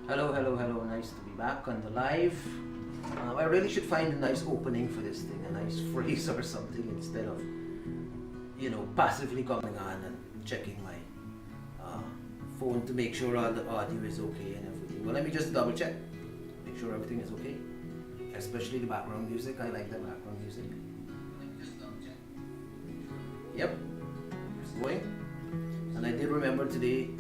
Hello, hello, hello. Nice to be back on the live. I really should find a nice opening for this thing, a nice phrase or something instead of, passively coming on and checking my phone to make sure all the audio is okay and everything. Well, let me just double check, make sure everything is okay. Especially the background music. I like the background music. Yep, it's going. And I did remember today,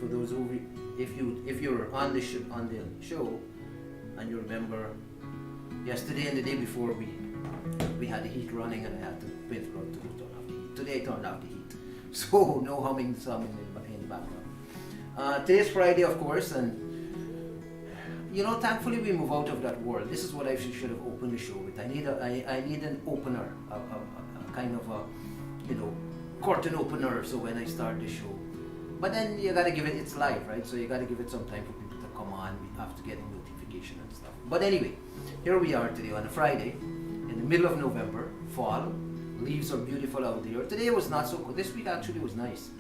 for those who, if you're on the show, and you remember yesterday and the day before we had the heat running and I had to wait for it to turn off the heat. Today I turned off the heat, so no humming some in the background. Today's Friday, of course, and thankfully we move out of that world. This is what I should have opened the show with. I need an opener, a kind of a curtain opener. So when I start the show. But then you gotta give it's live, right? So you gotta give it some time for people to come on after getting notification and stuff. But anyway, here we are today on a Friday, in the middle of November, fall. Leaves are beautiful out there. Today was not so cold. This week actually was nice.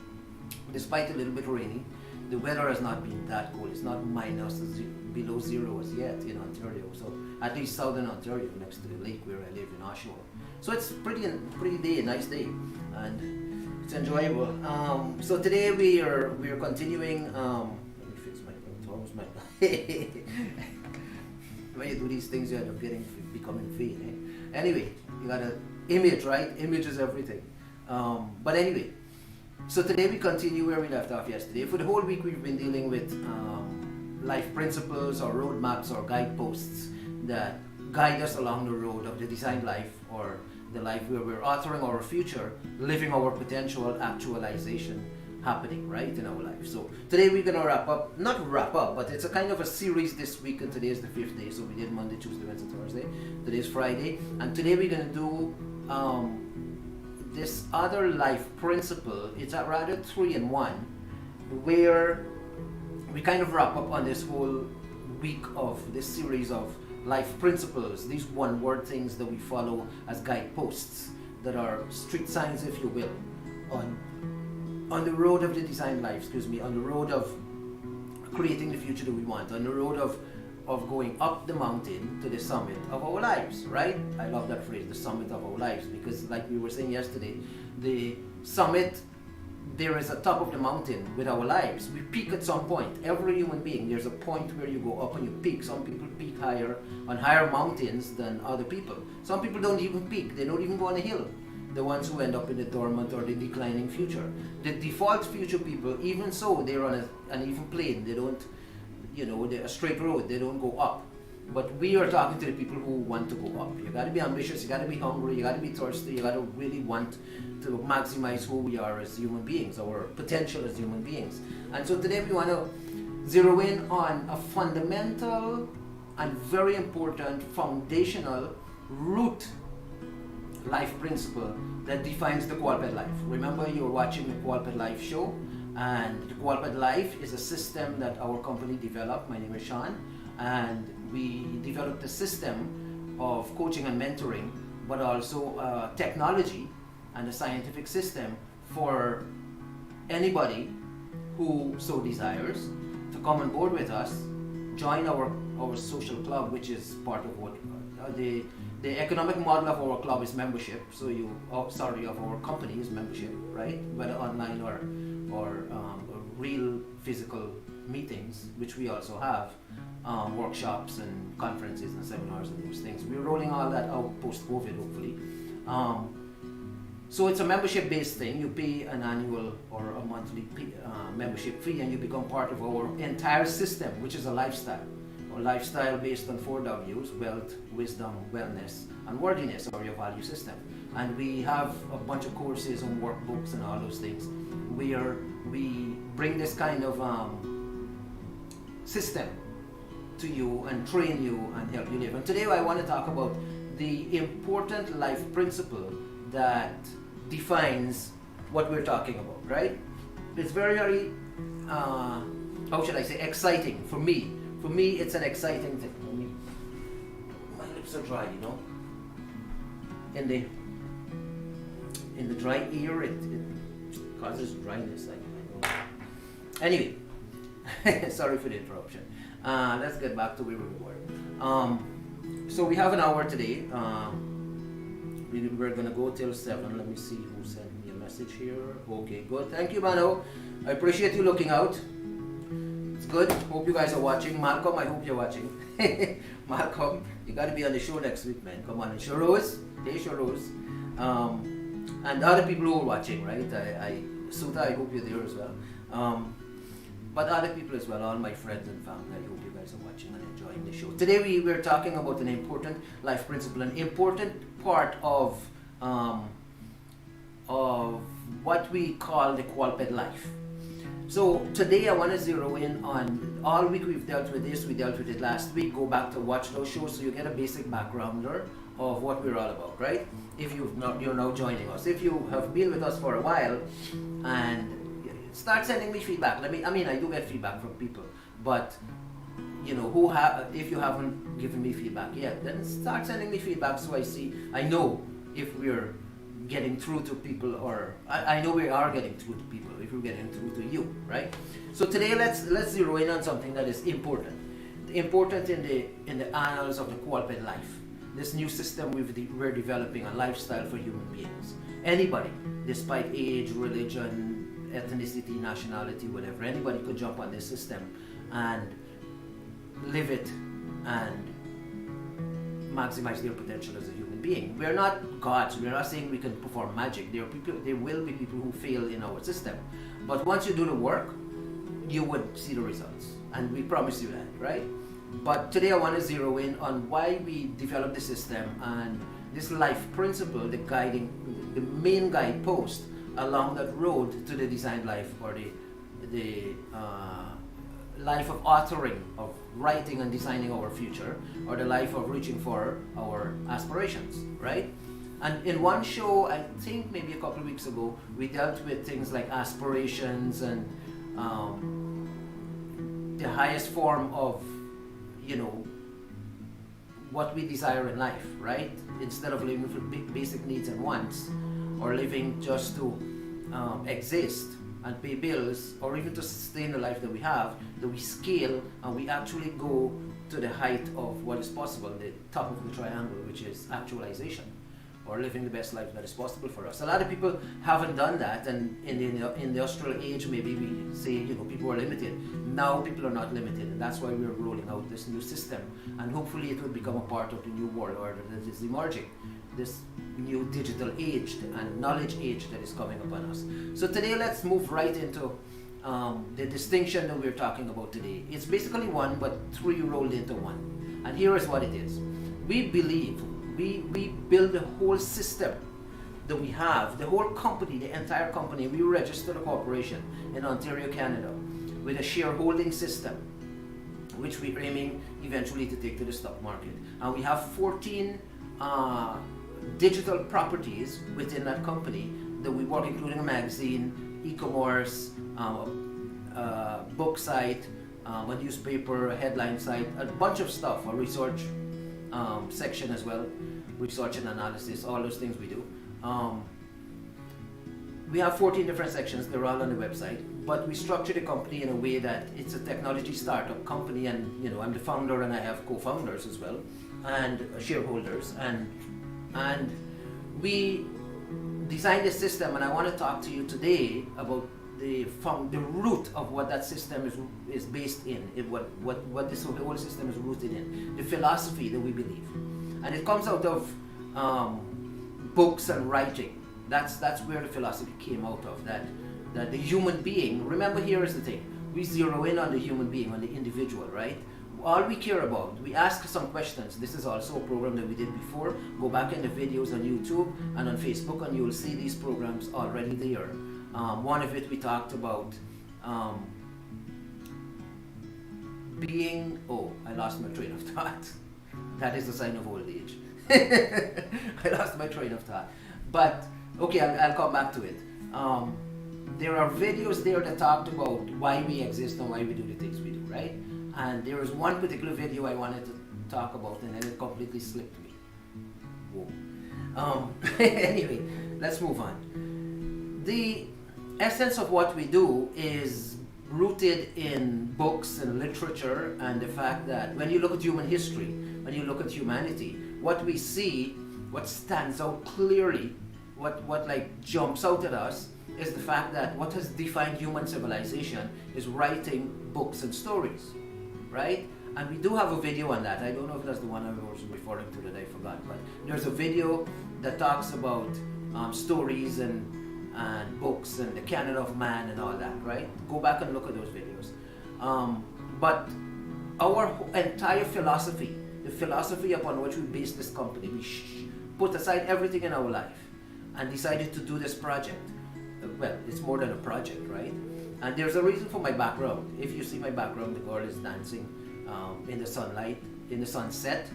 Despite a little bit rainy, the weather has not been that cold. It's not below zero as yet in Ontario. So at least southern Ontario, next to the lake where I live in Oshawa. So it's pretty day, a nice day. And it's enjoyable. So today we are continuing. Let me fix my toes. When you do these things, you end up becoming vain. Anyway, you got an image, right? Image is everything. But anyway, so today we continue where we left off yesterday. For the whole week, we've been dealing with life principles or roadmaps or guideposts that guide us along the road of the designed life, or the life where we're authoring our future, living our potential actualization happening right in our life. So today we're gonna not wrap up, but it's a kind of a series this week, and today is the 5th day. So we did Monday, Tuesday, Wednesday, Thursday. Today's Friday, and today we're gonna do this other life principle. It's a rather 3-in-1, where we kind of wrap up on this whole week of this series of life principles, these one-word things that we follow as guideposts, that are street signs, if you will, on the road of the designed life, on the road of creating the future that we want, on the road of going up the mountain to the summit of our lives, right? I love that phrase, the summit of our lives, because like we were saying yesterday, the summit, there is a top of the mountain with our lives. We peak at some point. Every human being, there's a point where you go up and you peak. Some people peak higher on higher mountains than other people. Some people don't even peak. They don't even go on a hill. The ones who end up in the dormant or the declining future. The default future people, even so, they're on an even plane. They don't, they're a straight road. They don't go up. But we are talking to the people who want to go up. You gotta be ambitious, you gotta be hungry, you gotta be thirsty, you gotta really want to maximize who we are as human beings, our potential as human beings. And so today we want to zero in on a fundamental and very important foundational root life principle that defines the Qualped life. Remember, you're watching the Qualped Life show, and the Qualped Life is a system that our company developed. My name is Sean, and we developed a system of coaching and mentoring, but also technology and a scientific system for anybody who so desires to come on board with us, join our social club, which is part of what the economic model of our club is membership. So of our company is membership, right? Whether online or real physical meetings, which we also have, workshops and conferences and seminars and those things. We're rolling all that out post-COVID, hopefully. So it's a membership-based thing. You pay an annual or a monthly membership fee, and you become part of our entire system, which is a lifestyle. A lifestyle based on 4 W's: wealth, wisdom, wellness, and worthiness, or your value system. And we have a bunch of courses and workbooks and all those things where we bring this kind of system to you and train you and help you live. And today I want to talk about the important life principle that defines what we're talking about, right? It's very, very, how should I say, exciting for me. For me, it's an exciting thing. My lips are dry, In the dry ear, it causes dryness. I know. Anyway, sorry for the interruption. Let's get back to where we were. So we have an hour today. We're gonna go till 7. Let me see who sent me a message here. Okay, good. Thank you, Mano. I appreciate you looking out. It's good. Hope you guys are watching. Malcolm, I hope you're watching. Malcolm, you gotta be on the show next week, man. Come on. And Sharoz, hey Sharoz. And other people who are watching, right? Suta, I hope you're there as well. But other people as well, all my friends and family, I hope you guys are watching and enjoying the show. Today we're talking about an important life principle, an important part of what we call the qualped life. So today I want to zero in on, all week we've dealt with this, we dealt with it last week. Go back to watch those shows so you get a basic backgrounder of what we're all about, right? If you're now joining us. If you have been with us for a while, and start sending me feedback. I do get feedback from people, but if you haven't given me feedback yet, then start sending me feedback so I know if we're getting through to people, or I know we are getting through to people, if we're getting through to you, right? So today let's zero in on something that is important in the annals of the qualped life. This new system we're developing, a lifestyle for human beings. Anybody, despite age, religion, ethnicity, nationality, whatever, anybody could jump on this system and live it and maximize their potential as a human being. We're not gods. We're not saying we can perform magic. There will be people who fail in our system. But once you do the work, you would see the results. And we promise you that, right? But today I want to zero in on why we developed the system and this life principle, the main guidepost along that road to the designed life, or the life of authoring, of writing and designing our future, or the life of reaching for our aspirations, right? And in one show, I think maybe a couple of weeks ago, we dealt with things like aspirations and the highest form of what we desire in life, right? Instead of living for basic needs and wants, or living just to exist and pay bills, or even to sustain the life that we have, that we scale and we actually go to the height of what is possible, the top of the triangle, which is actualization, or living the best life that is possible for us. A lot of people haven't done that, and in the industrial age, maybe we say people are limited. Now people are not limited, and that's why we're rolling out this new system, and hopefully it will become a part of the new world order that is emerging, this new digital age and knowledge age that is coming upon us. So today let's move right into the distinction that we're talking about today. It's basically one, but three rolled into one. And here is what it is. We believe we build the whole system that we have, the whole company, the entire company. We registered a corporation in Ontario, Canada, with a shareholding system, which we're aiming eventually to take to the stock market. And we have 14 digital properties within that company that we work, including a magazine, e-commerce, book site, a newspaper, a headline site, a bunch of stuff, a research section as well, research and analysis, all those things we do. We have 14 different sections, they're all on the website, but we structure the company in a way that it's a technology startup company, and I'm the founder and I have co-founders as well, and shareholders, and we designed a system, and I want to talk to you today about the root of what that system is based in, what this whole system is rooted in, the philosophy that we believe. And it comes out of books and writing. That's where the philosophy came out of, that the human being, remember, here is the thing, we zero in on the human being, on the individual, right? All we care about, we ask some questions. This is also a program that we did before. Go back in the videos on YouTube and on Facebook, and you'll see these programs already there. One of it we talked about being, I lost my train of thought. That is a sign of old age. I lost my train of thought. But, okay, I'll come back to it. There are videos there that talked about why we exist and why we do the things we do, right? And there was one particular video I wanted to talk about, and then it completely slipped me. Whoa. Anyway, let's move on. The essence of what we do is rooted in books and literature, and the fact that when you look at human history, when you look at humanity, what we see, what stands out clearly, what like jumps out at us is the fact that what has defined human civilization is writing books and stories, right? And we do have a video on that. I don't know if that's the one I was referring to that I forgot, but there's a video that talks about stories and books and the canon of man and all that, right? Go back and look at those videos. But our entire philosophy, the philosophy upon which we base this company, we put aside everything in our life and decided to do this project. Well, it's more than a project, right? And there's a reason for my background. If you see my background, the girl is dancing in the sunlight, in the sunset.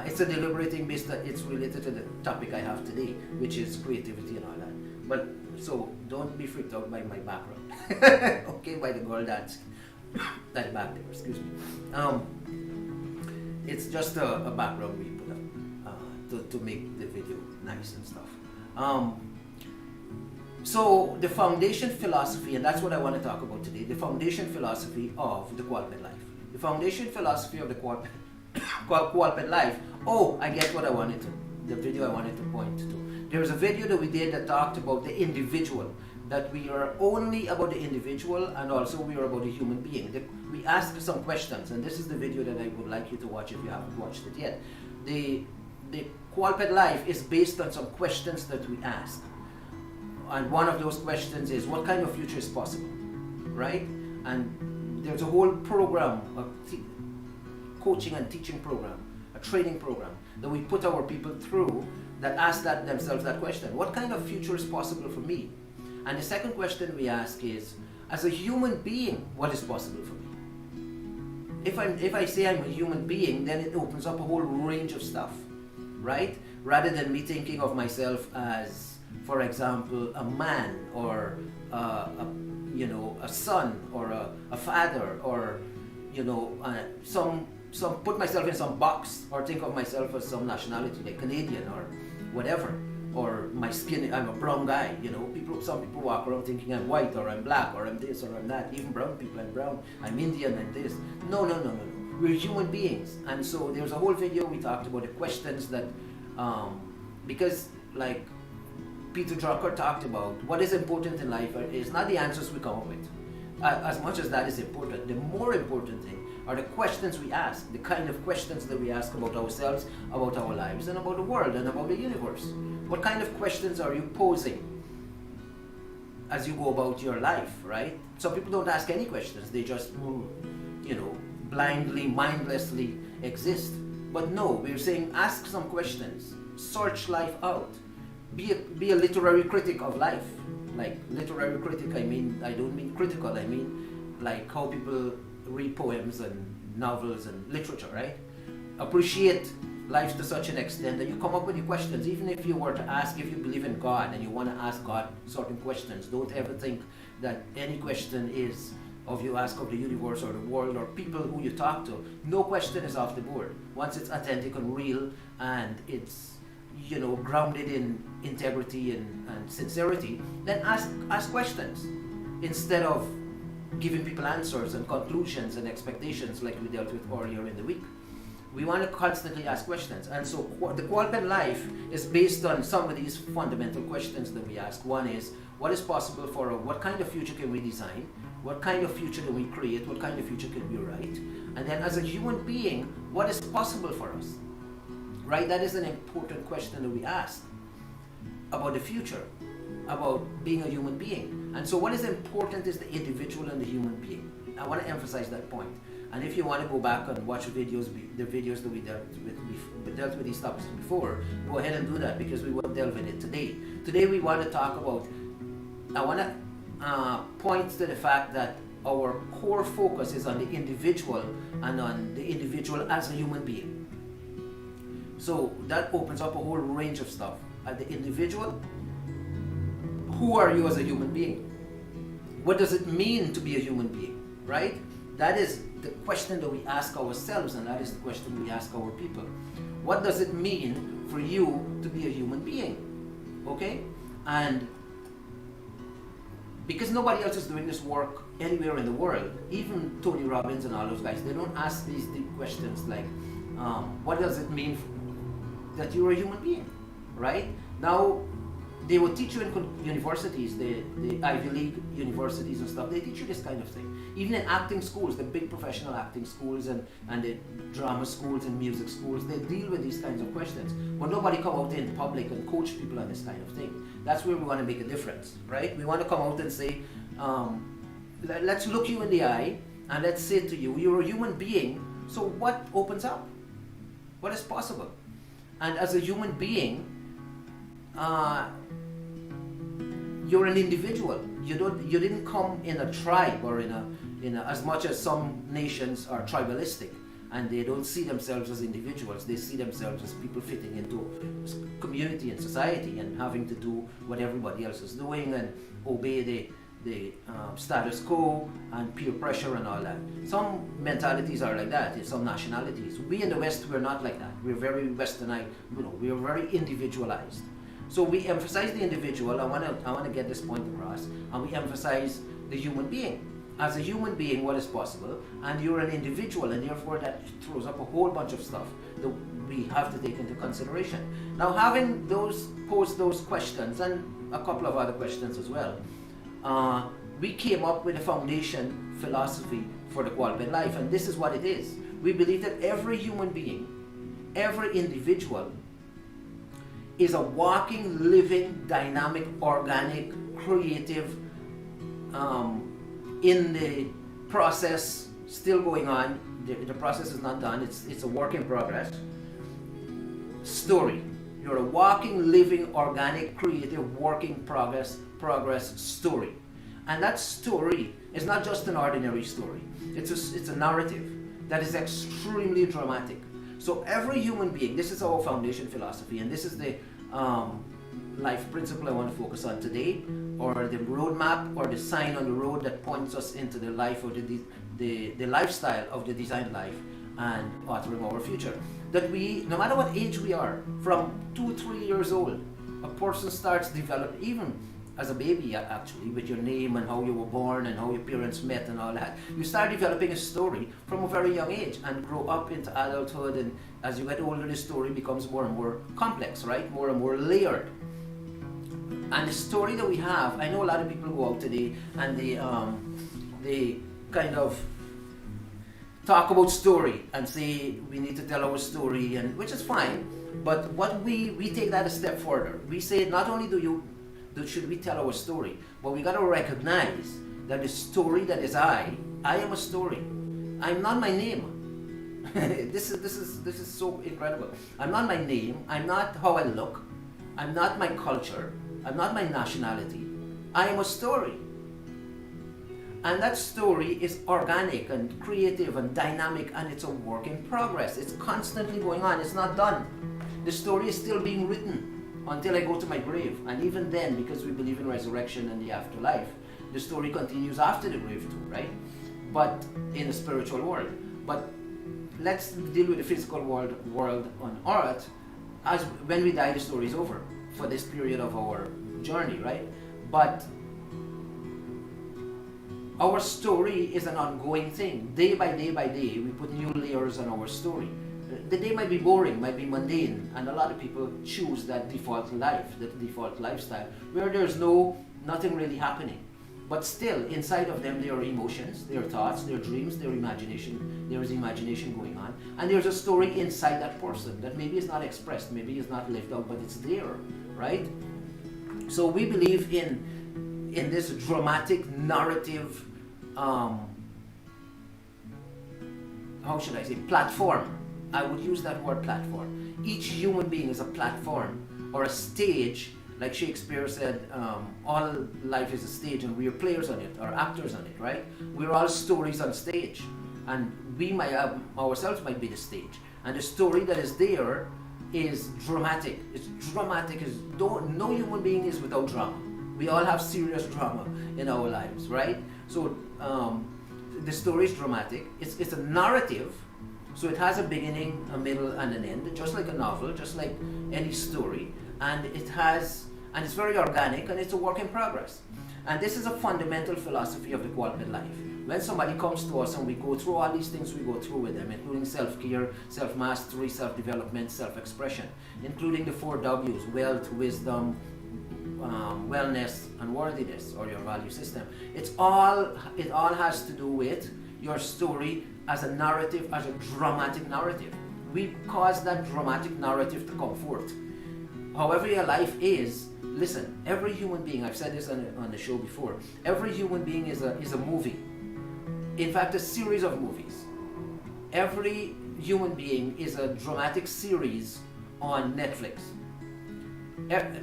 It's a deliberate thing based that it's related to the topic I have today, which is creativity and all that. But so don't be freaked out by my background, okay? By the girl dancing that back there. Excuse me. It's just a background we put up to make the video nice and stuff. So the foundation philosophy, and that's what I want to talk about today, the foundation philosophy of the qualpit life. The foundation philosophy of the qualpit life. Oh, I get what I wanted to, the video I wanted to point to. There's a video that we did that talked about the individual, that we are only about the individual and also we are about the human being. We asked some questions, and this is the video that I would like you to watch if you haven't watched it yet. The qualpit life is based on some questions that we ask. And one of those questions is, what kind of future is possible, right? And there's a whole program, a coaching and teaching program, a training program that we put our people through that ask themselves that question. What kind of future is possible for me? And the second question we ask is, as a human being, what is possible for me? If I say I'm a human being, then it opens up a whole range of stuff, right? Rather than me thinking of myself as, for example, a man or a son or a father or some put myself in some box or think of myself as some nationality like Canadian or whatever, or my skin, I'm a brown guy. Some people walk around thinking I'm white or I'm black or I'm this or I'm that. Even brown people, I'm brown, I'm Indian and this. No. We're human beings, and so there's a whole video we talked about the questions that because like Peter Drucker talked about, what is important in life is not the answers we come up with. As much as that is important, the more important thing are the questions we ask, the kind of questions that we ask about ourselves, about our lives, and about the world, and about the universe. What kind of questions are you posing as you go about your life, right? Some people don't ask any questions. They just, blindly, mindlessly exist. But no, we're saying ask some questions. Search life out. Be a literary critic of life. Like literary critic, I don't mean critical, I mean like how people read poems and novels and literature, right? Appreciate life to such an extent that you come up with your questions. Even if you were to ask if you believe in God and you want to ask God certain questions, don't ever think that any question is of you ask of the universe or the world or people who you talk to. No question is off the board. Once it's authentic and real and it's grounded in integrity and sincerity, then ask questions instead of giving people answers and conclusions and expectations like we dealt with earlier in the week. We want to constantly ask questions, and so the qualpit life is based on some of these fundamental questions that we ask. One is, what is possible for us? What kind of future can we design? What kind of future can we create? What kind of future can we write? And then as a human being, what is possible for us? Right? That is an important question that we ask about the future, about being a human being. And so what is important is the individual and the human being. I want to emphasize that point. And if you want to go back and watch the videos that we dealt with these topics before, go ahead and do that, because we won't delve in it today. Today we want to talk about, I want to point to the fact that our core focus is on the individual and on the individual as a human being. So that opens up a whole range of stuff. At the individual, who are you as a human being? What does it mean to be a human being, right? That is the question that we ask ourselves, and that is the question we ask our people. What does it mean for you to be a human being? Okay? And because nobody else is doing this work anywhere in the world, even Tony Robbins and all those guys, they don't ask these deep questions like, what does it mean that you're a human being, right? Now, they will teach you in universities, the Ivy League universities and stuff, they teach you this kind of thing. Even in acting schools, the big professional acting schools and the drama schools and music schools, they deal with these kinds of questions. But nobody come out in public and coach people on this kind of thing. That's where we want to make a difference, right? We want to come out and say, let's look you in the eye and let's say to you, you're a human being, so what opens up? What is possible? And as a human being, you're an individual. You didn't come in a tribe or in a as much as some nations are tribalistic and they don't see themselves as individuals. They see themselves as people fitting into community and society and having to do what everybody else is doing and obey the status quo and peer pressure and all that. Some mentalities are like that in some nationalities. We in the West, we're not like that. We're very westernized, we are very individualized. So we emphasize the individual. I want to get this point across, and we emphasize the human being. As a human being, what is possible, and you're an individual, and therefore that throws up a whole bunch of stuff that we have to take into consideration. Now, having posed those questions, and a couple of other questions as well, we came up with a foundation philosophy for the qualified life, and this is what it is. We believe that every human being, every individual, is a walking, living, dynamic, organic, creative, in the process, still going on. The process is not done, it's a work in progress. Story. You're a walking, living, organic, creative, working progress story. And that story is not just an ordinary story. It's a narrative that is extremely dramatic. So every human being, this is our foundation philosophy, and this is the life principle I want to focus on today, or the roadmap or the sign on the road that points us into the life or the lifestyle of the designed life and authoring our future. That we, no matter what age we are, from 2-3 years old, a person starts developing, even as a baby actually, with your name and how you were born and how your parents met and all that. You start developing a story from a very young age and grow up into adulthood, and as you get older the story becomes more and more complex, right? More and more layered. And the story that we have, I know a lot of people go out today and they kind of talk about story and say we need to tell our story, and which is fine, but what we take that a step further. We say not only should we tell our story, but we got to recognize that the story that is I am a story. I'm not my name. this is so incredible. I'm not my name. I'm not how I look. I'm not my culture. I'm not my nationality. I am a story. And that story is organic and creative and dynamic, and it's a work in progress. It's constantly going on. It's not done. The story is still being written until I go to my grave. And even then, because we believe in resurrection and the afterlife, the story continues after the grave too, right? But in the spiritual world. But let's deal with the physical world on earth. As when we die, the story is over for this period of our journey, right? But our story is an ongoing thing. Day by day by day, we put new layers on our story. The day might be boring, might be mundane, and a lot of people choose that default life, that default lifestyle, where there's nothing really happening. But still, inside of them, there are emotions, there are thoughts, there are dreams, there are imagination. There is imagination going on, and there's a story inside that person that maybe is not expressed, maybe is not lived out, but it's there, right? So we believe in this dramatic narrative, how should I say, platform. I would use that word platform. Each human being is a platform or a stage. Like Shakespeare said, all life is a stage and we are players on it, or actors on it, right? We're all stories on stage, and we might have, ourselves might be the stage. And the story that is there is dramatic. It's dramatic. No human being is without drama. We all have serious drama in our lives, right? So the story is dramatic. It's a narrative. So it has a beginning, a middle, and an end, just like a novel, just like any story. And it's very organic, and it's a work in progress. And this is a fundamental philosophy of the qualified life. When somebody comes to us and we go through all these things we go through with them, including self-care, self-mastery, self-development, self-expression, including the 4 W's: wealth, wisdom, wellness, and worthiness, or your value system. It all has to do with your story as a narrative, as a dramatic narrative. We cause that dramatic narrative to come forth. However your life is, listen, every human being, I've said this on the show before, every human being is a movie. In fact, a series of movies. Every human being is a dramatic series on Netflix.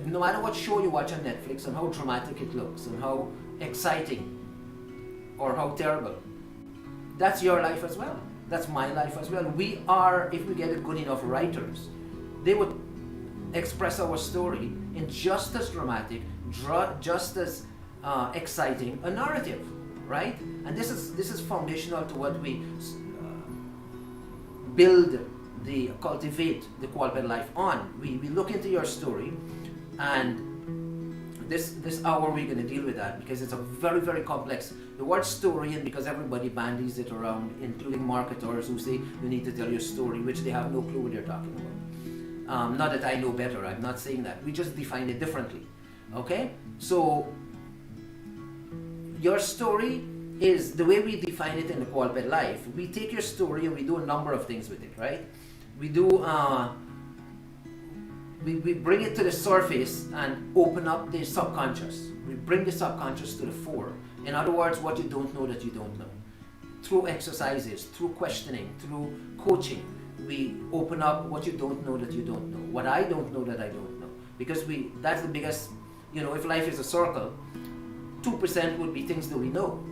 No matter what show you watch on Netflix and how dramatic it looks and how exciting or how terrible, that's your life as well. That's my life as well. We are, if we get it good enough writers, they would express our story in just as dramatic, just as exciting a narrative, right? And this is foundational to what we cultivate the qualified life on. We look into your story, and this hour we're going to deal with that because it's a very, very complex. The word story, and because everybody bandies it around, including marketers who say you need to tell your story, which they have no clue what they're talking about. Not that I know better, I'm not saying that. We just define it differently. Okay? So, your story is the way we define it in the qualified life. We take your story and we do a number of things with it, right? We do, we bring it to the surface and open up the subconscious. We bring the subconscious to the fore. In other words, what you don't know that you don't know. Through exercises, through questioning, through coaching, we open up what you don't know that you don't know. What I don't know that I don't know. Because that's the biggest, if life is a circle, 2% would be things that we know.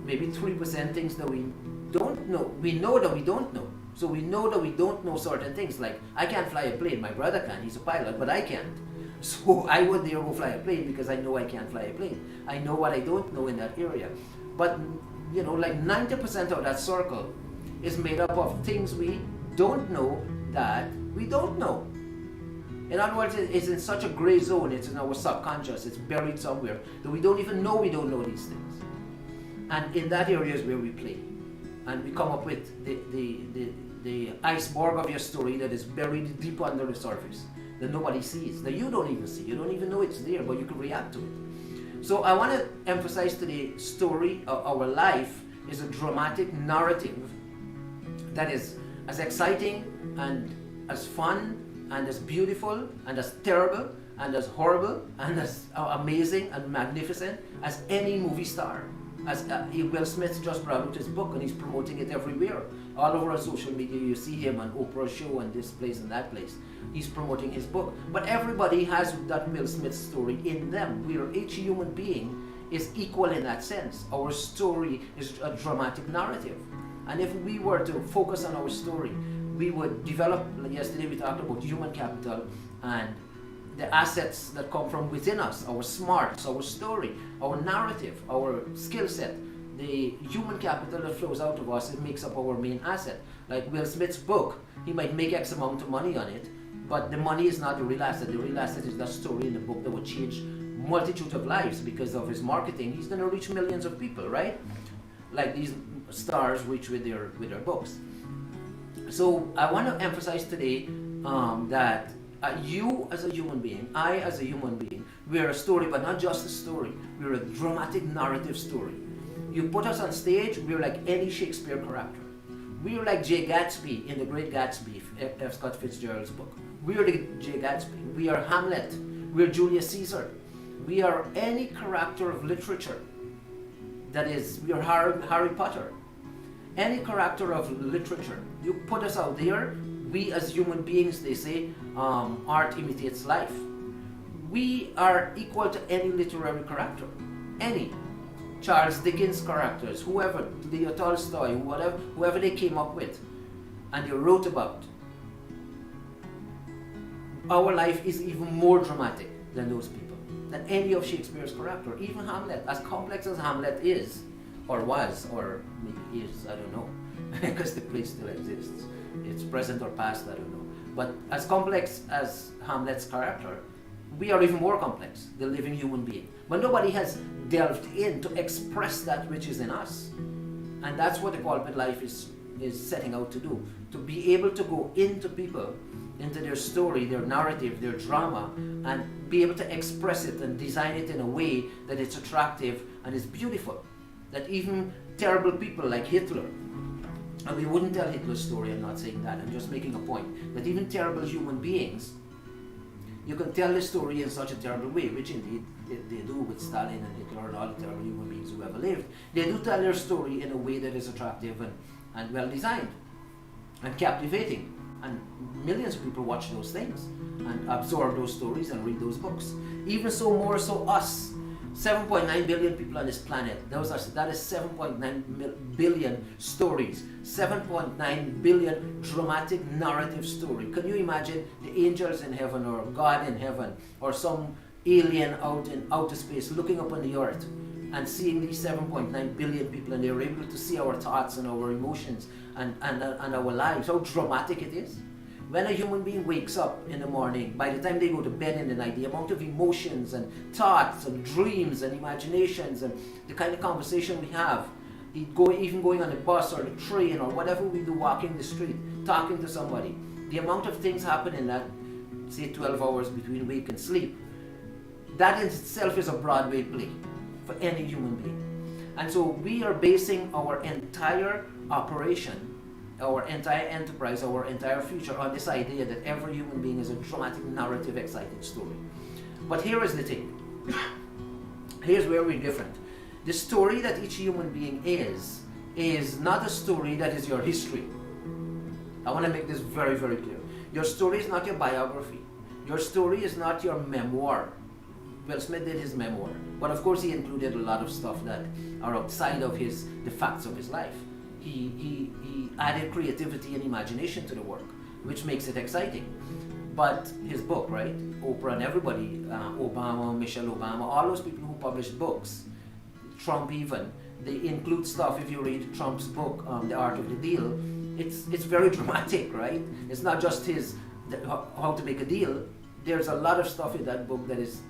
Maybe 3% things that we don't know. We know that we don't know. So we know that we don't know certain things. Like, I can't fly a plane. My brother can. He's a pilot, but I can't. So I wouldn't dare go fly a plane because I know I can't fly a plane. I know what I don't know in that area. But, like 90% of that circle is made up of things we don't know that we don't know. In other words, it's in such a gray zone. It's in our subconscious. It's buried somewhere that we don't even know we don't know these things. And in that area is where we play. And we come up with the iceberg of your story that is buried deep under the surface, that nobody sees, that you don't even see. You don't even know it's there, but you can react to it. So I want to emphasize today, story of our life is a dramatic narrative that is as exciting and as fun and as beautiful and as terrible and as horrible and as amazing and magnificent as any movie star. As Will Smith just brought out his book and he's promoting it everywhere. All over on social media you see him on Oprah's show and this place and that place. He's promoting his book. But everybody has that Will Smith story in them, where each human being is equal in that sense. Our story is a dramatic narrative. And if we were to focus on our story, we would develop, yesterday we talked about human capital and the assets that come from within us, our smarts, our story, our narrative, our skill set, the human capital that flows out of us, it makes up our main asset. Like Will Smith's book, he might make X amount of money on it, but the money is not the real asset. The real asset is that story in the book that would change multitude of lives because of his marketing. He's going to reach millions of people, right? Like these stars reach with their books. So I want to emphasize today that you as a human being, I as a human being, we're a story, but not just a story. We're a dramatic narrative story. You put us on stage, we're like any Shakespeare character. We're like Jay Gatsby in The Great Gatsby, F. Scott Fitzgerald's book. We're the Jay Gatsby. We are Hamlet. We're Julius Caesar. We are any character of literature. That is, we are Harry Potter. Any character of literature. You put us out there, we as human beings, they say, art imitates life. We are equal to any literary character. Any. Charles Dickens characters, whoever, Leo Tolstoy, whoever they came up with and they wrote about. Our life is even more dramatic than those people, than any of Shakespeare's character. Even Hamlet, as complex as Hamlet is, or was, or maybe is, I don't know, because the play still exists. It's present or past, I don't know. But as complex as Hamlet's character, we are even more complex, the living human being. But nobody has delved in to express that which is in us. And that's what the pulpit life is setting out to do, to be able to go into people, into their story, their narrative, their drama, and be able to express it and design it in a way that it's attractive and is beautiful. That even terrible people like Hitler, and we wouldn't tell Hitler's story, I'm not saying that, I'm just making a point, that even terrible human beings, you can tell the story in such a terrible way, which indeed they do with Stalin and Hitler and all the terrible human beings who ever lived. They do tell their story in a way that is attractive and well designed and captivating. And millions of people watch those things and absorb those stories and read those books. Even so, more so us, 7.9 billion people on this planet. That is 7.9 billion stories, 7.9 billion dramatic narrative story. Can you imagine the angels in heaven or God in heaven or some alien out in outer space looking up on the earth and seeing these 7.9 billion people, and they're able to see our thoughts and our emotions and our lives, how dramatic it is? When a human being wakes up in the morning, by the time they go to bed in the night, the amount of emotions and thoughts and dreams and imaginations and the kind of conversation we have, even going on the bus or the train or whatever we do, walking the street, talking to somebody, the amount of things happen in that, say, 12 hours between wake and sleep, that in itself is a Broadway play for any human being. And so we are basing our entire operation, our entire enterprise, our entire future on this idea that every human being is a dramatic, narrative, exciting story. But here is the thing. Here's where we're different. The story that each human being is not a story that is your history. I want to make this very, very clear. Your story is not your biography. Your story is not your memoir. Will Smith did his memoir, but of course he included a lot of stuff that are outside of the facts of his life. He added creativity and imagination to the work, which makes it exciting. But his book, right, Oprah and everybody, Obama, Michelle Obama, all those people who published books, Trump even, they include stuff. If you read Trump's book, The Art of the Deal, it's very dramatic, right? It's not just how to make a deal. There's a lot of stuff in that book that is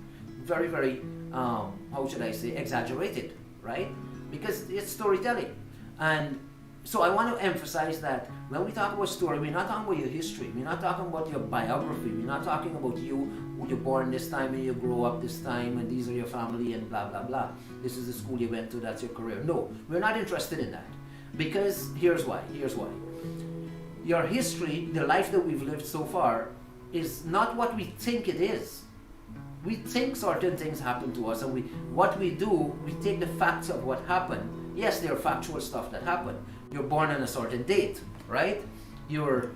very, very, how should I say, exaggerated, right? Because it's storytelling. And so I want to emphasize that when we talk about story, we're not talking about your history. We're not talking about your biography. We're not talking about you, who you're born this time and you grow up this time and these are your family and blah, blah, blah. This is the school you went to, that's your career. No, we're not interested in that. Because here's why. Your history, the life that we've lived so far, is not what we think it is. We think certain things happen to us, and what we do, we take the facts of what happened. Yes, there are factual stuff that happened. You're born on a certain date, right? You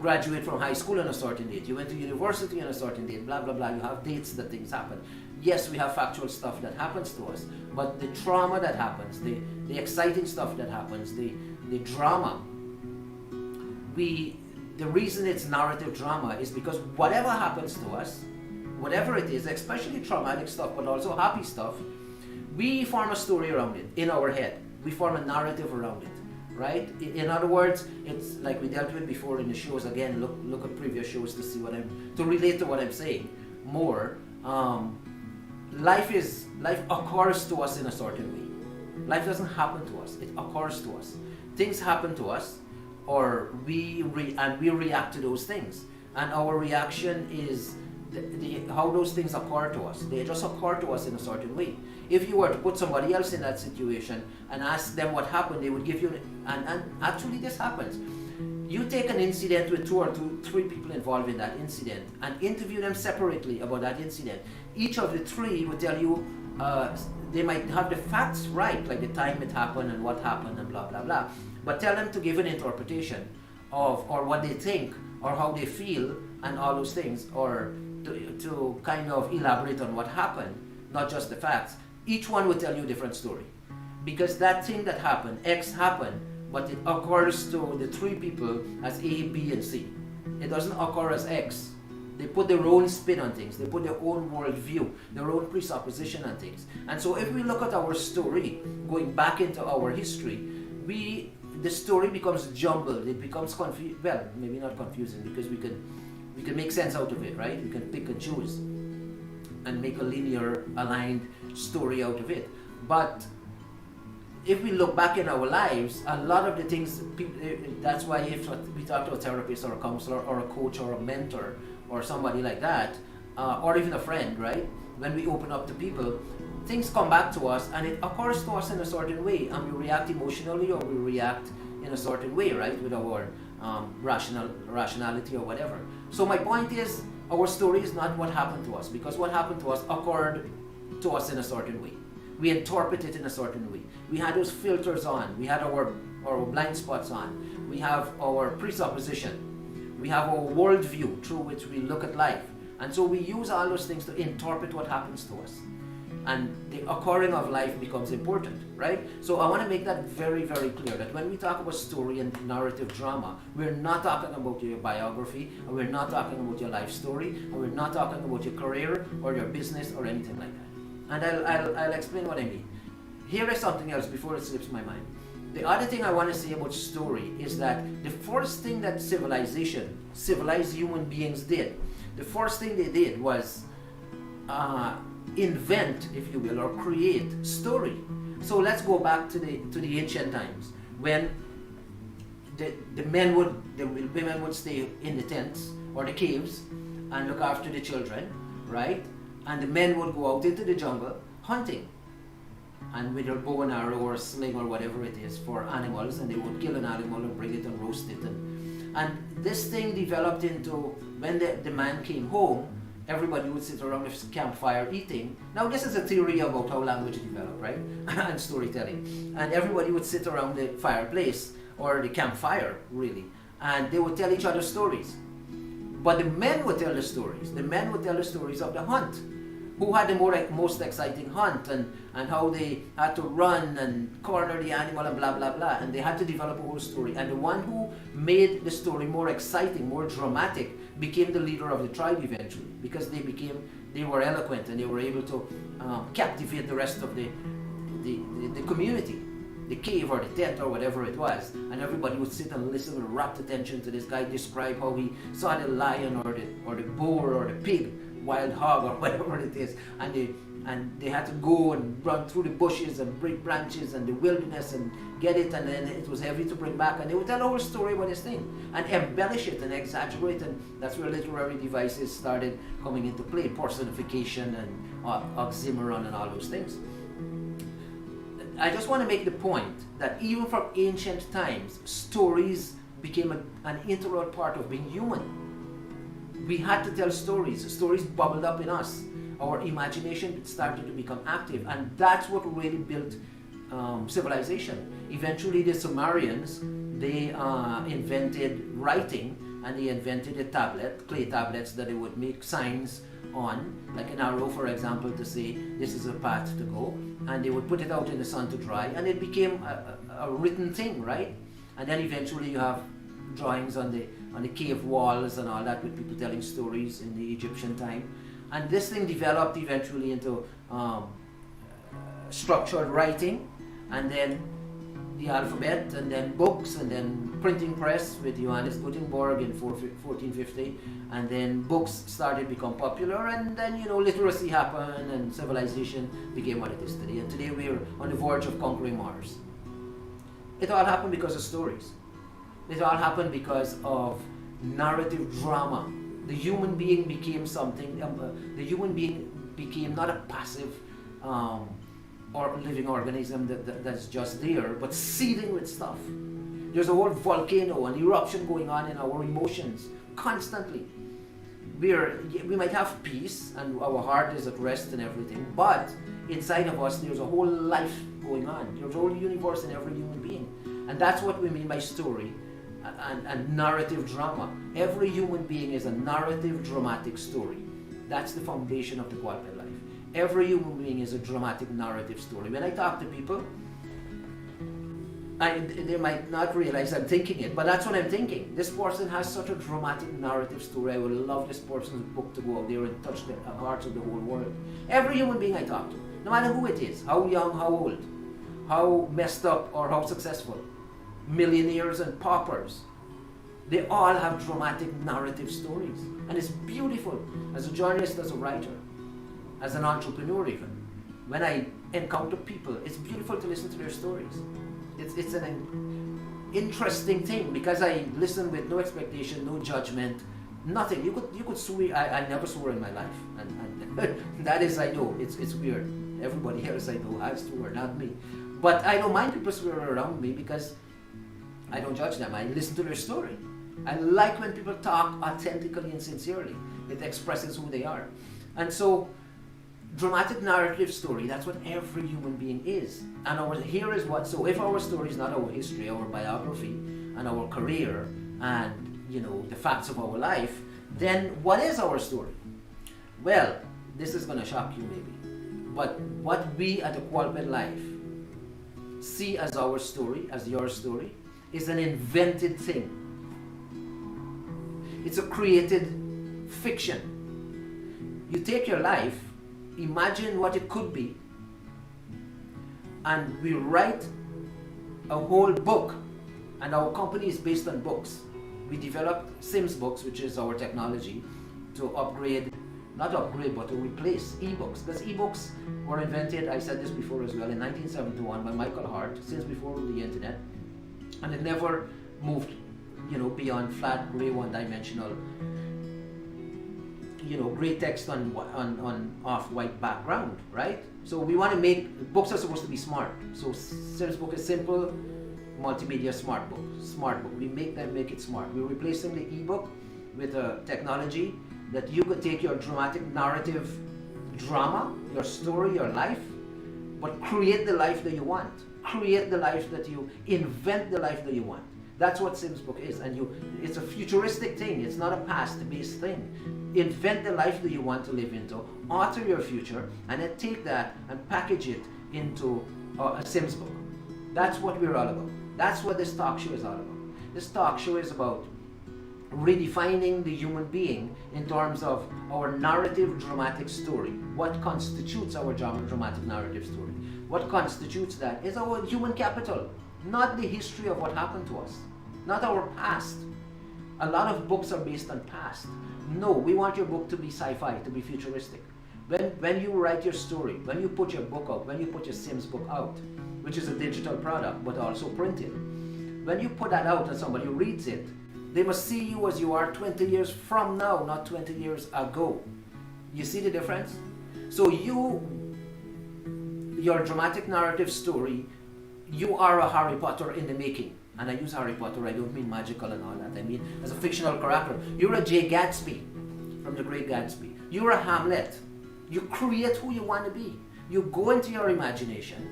graduate from high school on a certain date. You went to university on a certain date, blah, blah, blah. You have dates that things happen. Yes, we have factual stuff that happens to us, but the trauma that happens, the exciting stuff that happens, the drama, the reason it's narrative drama is because whatever happens to us, whatever it is, especially traumatic stuff, but also happy stuff, we form a story around it in our head. We form a narrative around it, right? In other words, it's like we dealt with before in the shows. Again, look at previous shows to see to relate to what I'm saying more. Life occurs to us in a certain way. Life doesn't happen to us; it occurs to us. Things happen to us, or we react to those things, and our reaction is how those things occur to us. They just occur to us in a certain way. If you were to put somebody else in that situation and ask them what happened, they would give you and actually this happens. You take an incident with two or three people involved in that incident and interview them separately about that incident. Each of the three would tell you, they might have the facts right, like the time it happened and what happened and blah, blah, blah. But tell them to give an interpretation of, or what they think, or how they feel, and all those things, or to kind of elaborate on what happened, not just the facts. Each one would tell you a different story. Because that thing that happened, X happened, but it occurs to the three people as A, B, and C. It doesn't occur as X. They put their own spin on things. They put their own worldview, their own presupposition on things. And so if we look at our story, going back into our history, the story becomes jumbled. It becomes well, maybe not confusing, because we can make sense out of it, right? We can pick and choose. and make a linear aligned story out of it. But if we look back in our lives, a lot of the things, that's why if we talk to a therapist or a counselor or a coach or a mentor or somebody like that, or even a friend, right? When we open up to people, things come back to us and it occurs to us in a certain way, and we react emotionally or we react in a certain way, right? With our rationality or whatever. So my point is, our story is not what happened to us, because what happened to us occurred to us in a certain way. We interpret it in a certain way. We had those filters on. We had our blind spots on. We have our presupposition. We have our worldview through which we look at life. And so we use all those things to interpret what happens to us. And the occurring of life becomes important, right? So I want to make that very, very clear, that when we talk about story and narrative drama, we're not talking about your biography, and we're not talking about your life story, and we're not talking about your career or your business or anything like that. And I'll explain what I mean. Here is something else before it slips my mind. The other thing I want to say about story is that the first thing that civilized human beings did, the first thing they did was invent, if you will, or create story. So let's go back to the ancient times when the women would stay in the tents or the caves and look after the children, right? And the men would go out into the jungle hunting, and with their bow and arrow or sling or whatever it is for animals, and they would kill an animal and bring it and roast it. And this thing developed into, when the man came home, everybody would sit around the campfire eating. Now this is a theory about how language developed, right? And storytelling. And everybody would sit around the fireplace, or the campfire really, and they would tell each other stories. But the men would tell the stories. The men would tell the stories of the hunt. Who had the most exciting hunt, and how they had to run and corner the animal and blah, blah, blah. And they had to develop a whole story. And the one who made the story more exciting, more dramatic, became the leader of the tribe eventually. Because they were eloquent and they were able to captivate the rest of the community. The cave or the tent or whatever it was, and everybody would sit and listen with rapt attention to this guy describe how he saw the lion or the boar or the pig, wild hog or whatever it is, and they had to go and run through the bushes and break branches and the wilderness and get it, and then it was heavy to bring back, and they would tell a whole story about this thing and embellish it and exaggerate, and that's where literary devices started coming into play, personification and oxymoron and all those things. I just want to make the point that even from ancient times, stories became an integral part of being human. We had to tell stories. Stories bubbled up in us. Our imagination started to become active, and that's what really built civilization. Eventually, the Sumerians, they invented writing, and they invented a tablet, clay tablets that they would make signs on, like an arrow, for example, to say this is a path to go, and they would put it out in the sun to dry, and it became a written thing, right? And then eventually you have drawings on the cave walls and all that, with people telling stories in the Egyptian time, and this thing developed eventually into structured writing, and then the alphabet, and then books, and then printing press with Johannes Gutenberg in 1450, and then books started to become popular, and then literacy happened and civilization became what it is today. And today we're on the verge of conquering Mars. It all happened because of stories. It all happened because of narrative drama. The human being became something. The human being became not a passive or living organism that's just there, but seething with stuff. There's a whole volcano, an eruption going on in our emotions constantly. We might have peace and our heart is at rest and everything, but inside of us there's a whole life going on. There's a whole universe in every human being. And that's what we mean by story and narrative drama. Every human being is a narrative, dramatic story. That's the foundation of the qualified life. Every human being is a dramatic narrative story. When I talk to people, they might not realize I'm thinking it, but that's what I'm thinking. This person has such a dramatic narrative story. I would love this person's book to go out there and touch the hearts of the whole world. Every human being I talk to, no matter who it is, how young, how old, how messed up or how successful, millionaires and paupers, they all have dramatic narrative stories. And it's beautiful as a journalist, as a writer. as an entrepreneur even. When I encounter people, it's beautiful to listen to their stories. It's an interesting thing because I listen with no expectation, no judgment, nothing. You could swear. I never swore in my life, and that is, I know it's weird. Everybody else I know has swore, not me. But I don't mind people swear around me because I don't judge them. I listen to their story. I like when people talk authentically and sincerely. It expresses who they are. And so, dramatic narrative story, that's what every human being is. And here is what, so if our story is not our history, our biography, and our career, and the facts of our life, then what is our story? Well, this is going to shock you maybe. But what we at the Qualped Life see as our story, as your story, is an invented thing. It's a created fiction. You take your life, imagine what it could be, and we write a whole book, and our company is based on books. We developed Sims Books, which is our technology, to upgrade, not upgrade, but to replace ebooks. Because ebooks were invented, I said this before as well, in 1971 by Michael Hart, since before the internet, and it never moved, beyond flat, gray, one-dimensional, gray text on off-white background, right? So we want to make, books are supposed to be smart. So Sims Book is simple, multimedia smart book. We make it smart. We're replacing the ebook with a technology that you could take your dramatic narrative drama, your story, your life, but create the life that you want. Create the life that you, invent the life that you want. That's what Sims Book is, and it's a futuristic thing. It's not a past-based thing. Invent the life that you want to live into, alter your future, and then take that and package it into a Sims Book. That's what we're all about. That's what this talk show is all about. This talk show is about redefining the human being in terms of our narrative dramatic story. What constitutes our dramatic narrative story? What constitutes that is our human capital, not the history of what happened to us, not our past. A lot of books are based on past. No, we want your book to be sci-fi, to be futuristic. When you write your story, when you put your book out, when you put your Sims Book out, which is a digital product but also printed, when you put that out and somebody reads it, they must see you as you are 20 years from now, not 20 years ago. You see the difference? So your dramatic narrative story, you are a Harry Potter in the making. And I use Harry Potter, I don't mean magical and all that. I mean as a fictional character. You're a Jay Gatsby from The Great Gatsby. You're a Hamlet. You create who you want to be. You go into your imagination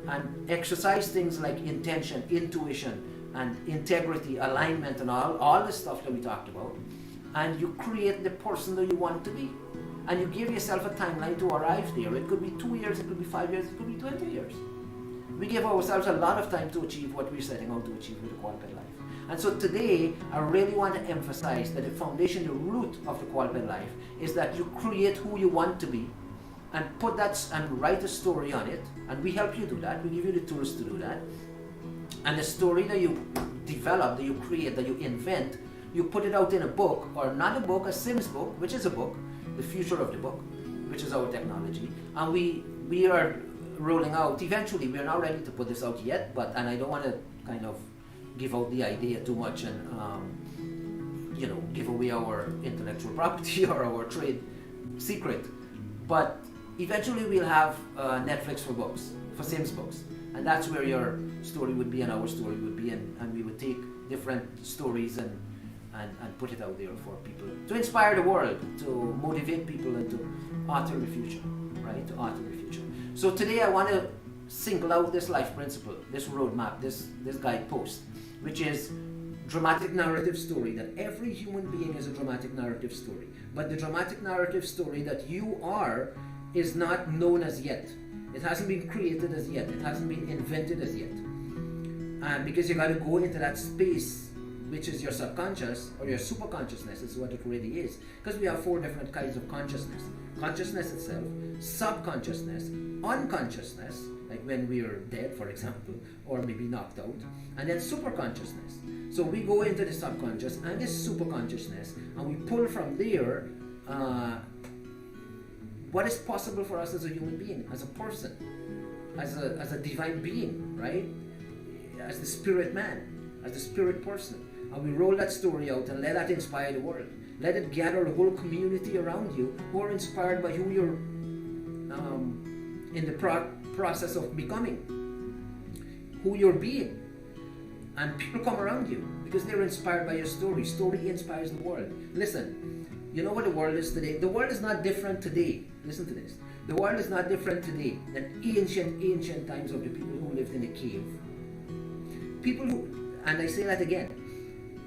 and exercise things like intention, intuition, and integrity, alignment, and all the stuff that we talked about. And you create the person that you want to be. And you give yourself a timeline to arrive there. It could be 2 years, it could be 5 years, it could be 20 years. We give ourselves a lot of time to achieve what we're setting out to achieve with the Qualped Life. And so today, I really want to emphasize that the foundation, the root of the Qualped Life is that you create who you want to be and put that and write a story on it. And we help you do that. We give you the tools to do that. And the story that you develop, that you create, that you invent, you put it out in a book, or not a book, a Sims book, which is a book, the future of the book, which is our technology. And we are rolling out, eventually, we're not ready to put this out yet, and I don't want to kind of give out the idea too much and, give away our intellectual property or our trade secret. But eventually we'll have Netflix for books, for Sims books. And that's where your story would be and our story would be, and we would take different stories and put it out there for people to inspire the world, to motivate people, and to alter the future, right? To alter the future. So today I want to single out this life principle, this roadmap, this guidepost, which is dramatic narrative story, that every human being is a dramatic narrative story. But the dramatic narrative story that you are is not known as yet. It hasn't been created as yet. It hasn't been invented as yet. And because you got to go into that space, which is your subconscious or your superconsciousness, is what it really is. Because we have 4 different kinds of consciousness. Consciousness itself, subconsciousness, unconsciousness, like when we are dead, for example, or maybe knocked out, and then superconsciousness. So we go into the subconscious and this superconsciousness, and we pull from there what is possible for us as a human being, as a person, as a divine being, right? As the spirit man, as the spirit person. And we roll that story out and let that inspire the world. Let it gather a whole community around you who are inspired by who you're in the process of becoming, who you're being. And people come around you because they're inspired by your story. Story inspires the world. Listen, you know what the world is today? The world is not different today. Listen to this. The world is not different today than ancient times of the people who lived in a cave. People who, and I say that again,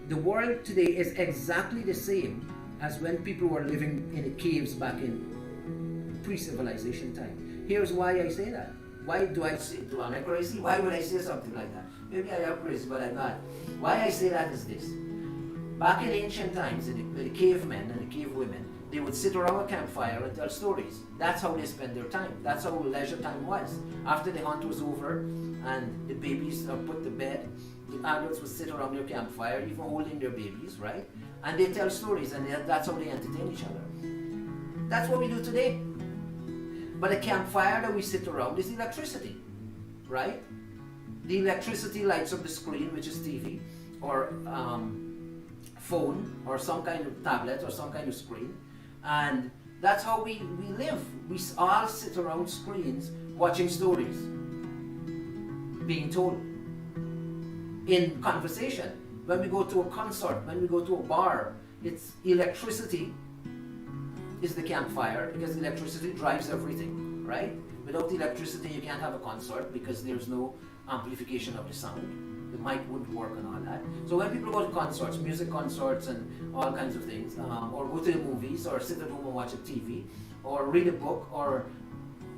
the world today is exactly the same as when people were living in the caves back in pre-civilization time. Here's why I say that. Why do I say, am I crazy? Why would I say something like that? Maybe I am crazy, but I'm not. Why I say that is this. Back in ancient times, the cavemen and the cavewomen, they would sit around a campfire and tell stories. That's how they spent their time. That's how leisure time was. After the hunt was over and the babies are put to bed, the adults would sit around their campfire, even holding their babies, right? And they tell stories, and that's how they entertain each other. That's what we do today. But a campfire that we sit around is electricity, right? The electricity lights up the screen, which is TV, or phone, or some kind of tablet, or some kind of screen. And that's how we live. We all sit around screens watching stories being told in conversation. When we go to a concert, when we go to a bar, it's electricity is the campfire, because electricity drives everything, right? Without electricity, you can't have a concert because there's no amplification of the sound. The mic wouldn't work and all that. So when people go to concerts, music concerts and all kinds of things, or go to the movies, or sit at home and watch a TV, or read a book, or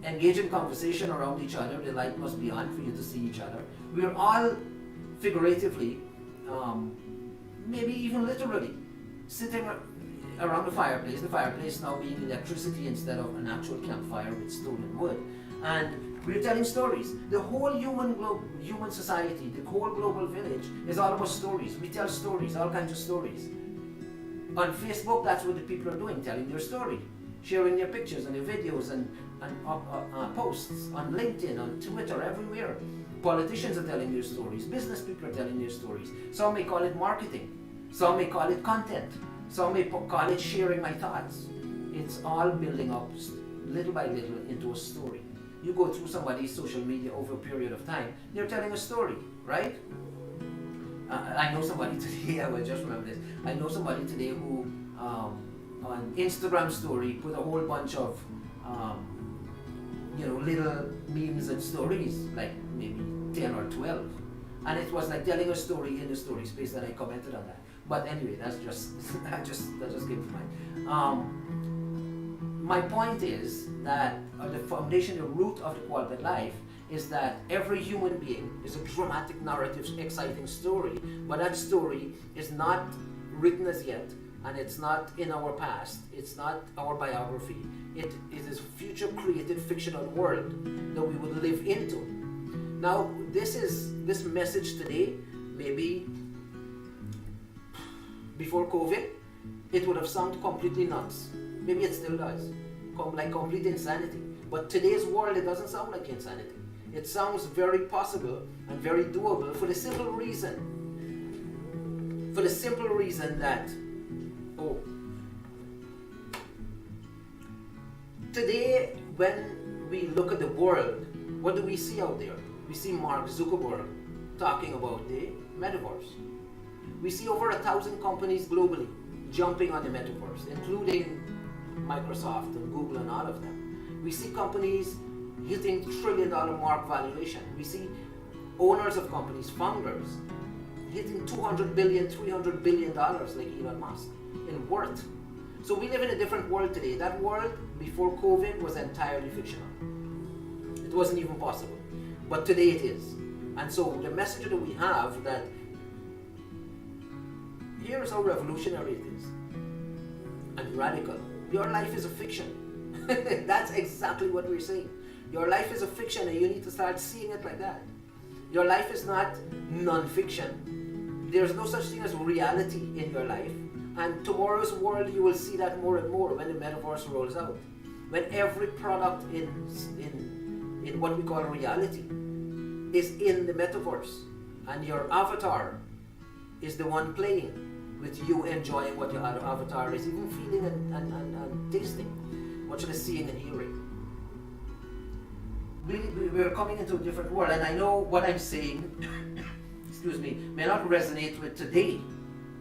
engage in conversation around each other, the light must be on for you to see each other. We're all figuratively, maybe even literally, sitting around the fireplace now being electricity instead of an actual campfire with stolen wood. And we're telling stories. The whole human society, the whole global village is all about stories. We tell stories, all kinds of stories. On Facebook, that's what the people are doing, telling their story, sharing their pictures and their videos and posts on LinkedIn, on Twitter, everywhere. Politicians are telling their stories. Business people are telling their stories. Some may call it marketing. Some may call it content. Some may call it sharing my thoughts. It's all building up little by little into a story. You go through somebody's social media over a period of time, they're telling a story, right? I know somebody today, I will just remember this. I know somebody today who on Instagram story put a whole bunch of little memes and stories, like maybe 10 or 12. And it was like telling a story in the story space, and I commented on that. But anyway, that just came to mind. My point is that the foundation, the root of the quality life is that every human being is a dramatic narrative, exciting story, but that story is not written as yet, and it's not in our past, it's not our biography, it is a future created fictional world that we would live into. Now, this message today, maybe before COVID, it would have sounded completely nuts. Maybe it still does, like complete insanity. But today's world, it doesn't sound like insanity. It sounds very possible and very doable for the simple reason that, today when we look at the world, what do we see out there? We see Mark Zuckerberg talking about the metaverse. We see over 1,000 companies globally jumping on the metaverse, including Microsoft and Google and all of them. We see companies hitting $1 trillion mark valuation. We see owners of companies, founders, hitting $200 billion, $300 billion like Elon Musk in worth. So we live in a different world today. That world before COVID was entirely fictional. It wasn't even possible. But today it is. And so the message that we have, that here's how revolutionary it is and radical. Your life is a fiction. That's exactly what we're saying. Your life is a fiction, and you need to start seeing it like that. Your life is not non-fiction. There's no such thing as reality in your life. And tomorrow's world, you will see that more and more when the metaverse rolls out. when every product in what we call reality is in the metaverse, and your avatar is the one playing, with you enjoying what your other avatar is even feeling and tasting, what you're seeing and hearing. We're coming into a different world, and I know what I'm saying excuse me, may not resonate with today,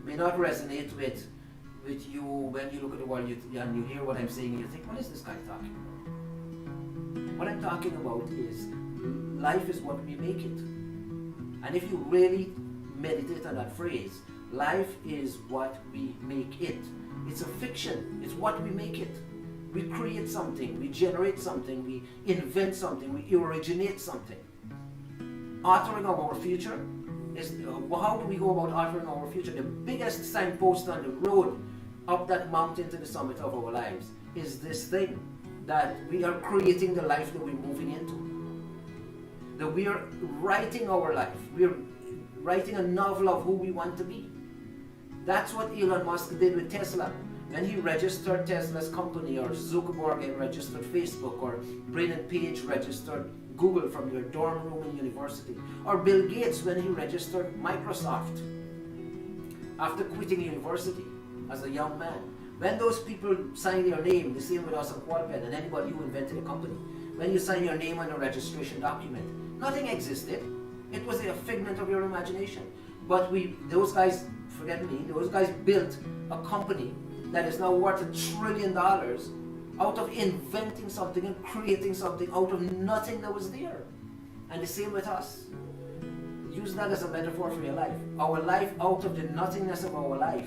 may not resonate with you when you look at the world and you hear what I'm saying and you think, what is this guy talking about? What I'm talking about is life is what we make it. And if you really meditate on that phrase, life is what we make it. It's a fiction. It's what we make it. We create something, we generate something, we invent something, we originate something. Altering our future is, how do we go about altering our future? The biggest signpost on the road up that mountain to the summit of our lives is this thing, that we are creating the life that we're moving into. That we are writing our life. We're writing a novel of who we want to be. That's what Elon Musk did with Tesla. When he registered Tesla's company, or Zuckerberg registered Facebook, or Brennan Page registered Google from your dorm room in university, or Bill Gates when he registered Microsoft after quitting university as a young man. When those people sign their name, the same with us at Quadruped and anybody who invented a company, when you sign your name on a registration document, nothing existed. It was a figment of your imagination. But those guys, forget me, those guys built a company that is now worth $1 trillion out of inventing something and creating something out of nothing that was there. And the same with us. Use that as a metaphor for your life. Our life out of the nothingness of our life.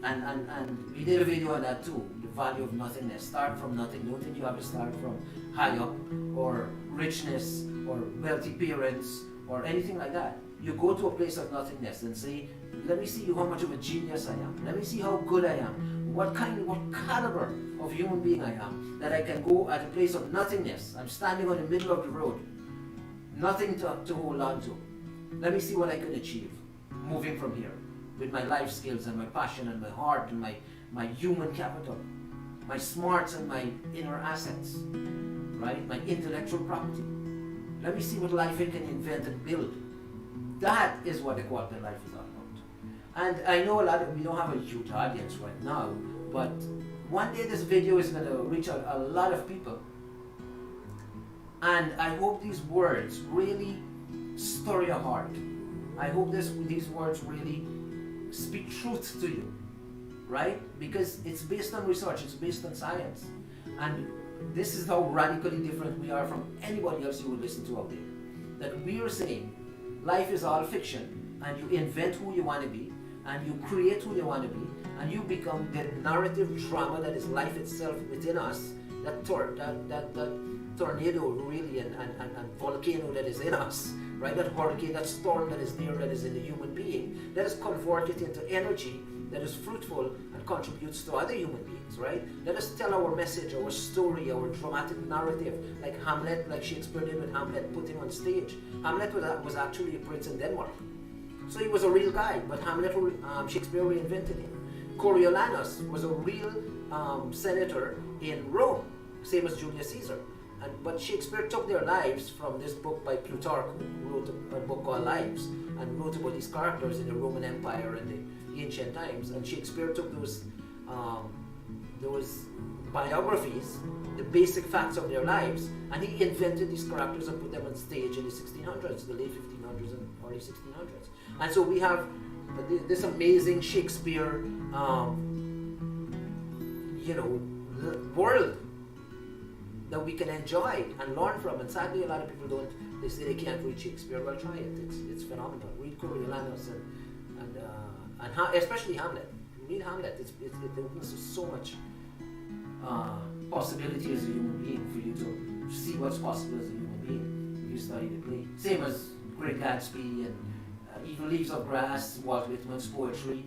And we did a video on that too, the value of nothingness. Start from nothing. Don't think you have to start from high up or richness or wealthy parents or anything like that. You go to a place of nothingness and say, let me see how much of a genius I am. Let me see how good I am. What caliber of human being I am, that I can go at a place of nothingness. I'm standing on the middle of the road. Nothing to hold on to. Let me see what I can achieve moving from here with my life skills and my passion and my heart and my human capital, my smarts and my inner assets, right? My intellectual property. Let me see what life I can invent and build. That is what the quality of life is all about. And I know we don't have a huge audience right now, but one day this video is going to reach a lot of people. And I hope these words really stir your heart. I hope these words really speak truth to you, right? Because it's based on research, it's based on science. And this is how radically different we are from anybody else you would listen to out there. That we are saying life is all fiction, and you invent who you want to be, and you create who you want to be, and you become the narrative drama that is life itself within us, that tornado really and volcano that is in us, right? That hurricane, that storm that is there, that is in the human being, that is converted into energy that is fruitful and contributes to other human beings, right? Let us tell our message, our story, our dramatic narrative, like Hamlet, like Shakespeare did with Hamlet, put him on stage. Hamlet was actually a prince in Denmark. So he was a real guy, but Shakespeare reinvented him. Coriolanus was a real senator in Rome, same as Julius Caesar. But Shakespeare took their lives from this book by Plutarch, who wrote a book called Lives, and wrote about these characters in the Roman Empire and the ancient times. And Shakespeare took those biographies, the basic facts of their lives, and he invented these characters and put them on stage in the 1600s, the late 1500s and early 1600s. And so we have this amazing Shakespeare, world that we can enjoy and learn from. And sadly, a lot of people don't. They say they can't read Shakespeare. Well, try it. It's phenomenal. Read Coriolanus and especially Hamlet. Read Hamlet. It opens so much possibility as a human being for you to see what's possible as a human being if you study the play. Same as Great Gatsby and Even Leaves of Grass, Walt Whitman's poetry.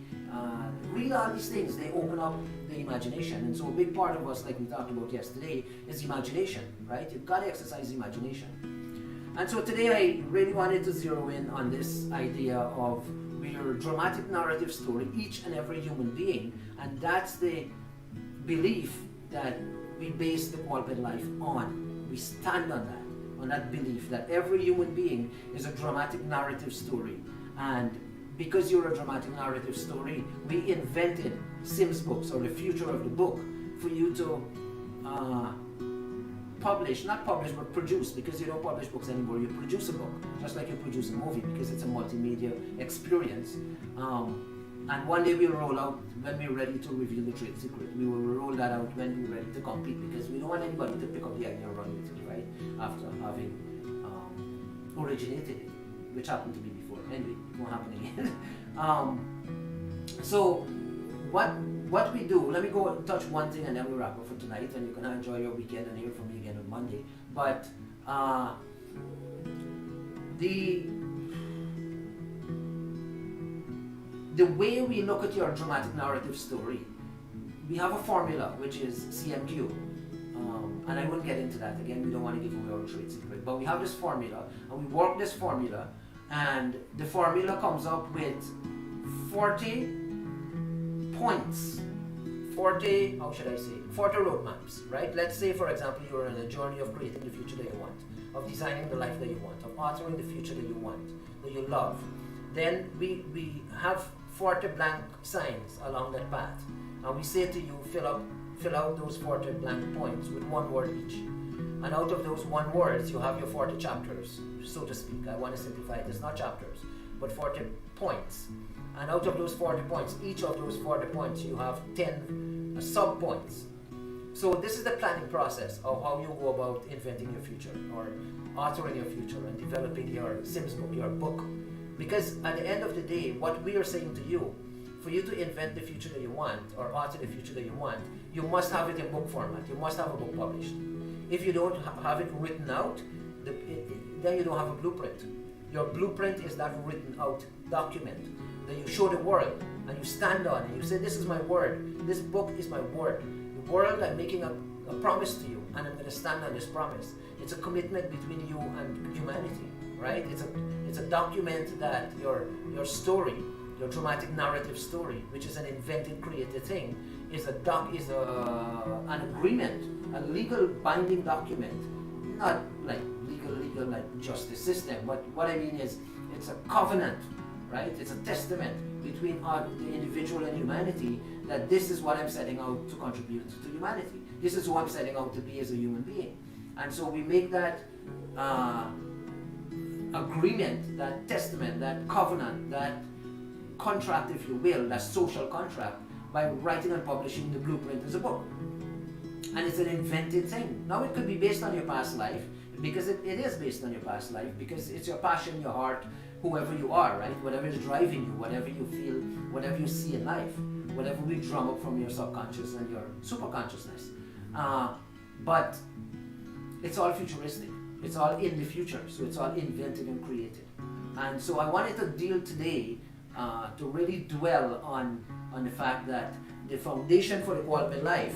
Read all these things. They open up the imagination. And so a big part of us, like we talked about yesterday, is imagination, right? You've got to exercise imagination. And so today I really wanted to zero in on this idea of your dramatic narrative story, each and every human being. And that's the belief that we base the qualified life on. We stand on that belief that every human being is a dramatic narrative story. And because you're a dramatic narrative story, we invented Sims books, or the future of the book, for you to not publish, but produce, because you don't publish books anymore. You produce a book, just like you produce a movie, because it's a multimedia experience. And one day we'll roll out, when we're ready to reveal the trade secret, we will roll that out when we're ready to compete, because we don't want anybody to pick up the idea and run with it, right? After having originated it, which happened to me before. Anyway, it won't happen again. So what we do, let me go and touch one thing and then we wrap up for tonight, and you can enjoy your weekend and hear from me again on Monday. But the way we look at your dramatic narrative story, we have a formula, which is CMQ. And I won't get into that again, we don't want to give away our trade secret. But we have this formula, and we work this formula, and the formula comes up with 40 points. 40 roadmaps, right? Let's say, for example, you're on a journey of creating the future that you want, of designing the life that you want, of authoring the future that you want, that you love. Then we have 40 blank signs along that path, and we say to you, fill out those 40 blank points with one word each. And out of those one words, you have your 40 chapters, so to speak. I want to simplify it. It's not chapters, but 40 points. And out of those 40 points, each of those 40 points, you have 10 sub-points. So this is the planning process of how you go about inventing your future, or authoring your future, and developing your Sims book, your book. Because at the end of the day, what we are saying to you, for you to invent the future that you want, or author the future that you want, you must have it in book format. You must have a book published. If you don't have it written out, then you don't have a blueprint. Your blueprint is that written out document that you show the world, and you stand on, and you say, this is my word. This book is my word. The world, I'm making a promise to you, and I'm going to stand on this promise. It's a commitment between you and humanity, right? It's a document that your story, your dramatic narrative story, which is an invented, created thing, is an agreement, a legal binding document, not like legal like justice system, but what I mean is it's a covenant, right? It's a testament between the individual and humanity, that this is what I'm setting out to contribute to humanity. This is who I'm setting out to be as a human being. And so we make that agreement, that testament, that covenant, that contract, if you will, that social contract, by writing and publishing the blueprint as a book. And it's an invented thing. Now it could be based on your past life, because it is based on your past life, because it's your passion, your heart, whoever you are, right? Whatever is driving you, whatever you feel, whatever you see in life, whatever we drum up from your subconscious and your superconsciousness. But it's all futuristic. It's all in the future, so it's all invented and created. And so I wanted to deal today to really dwell on the fact that the foundation for the qualified life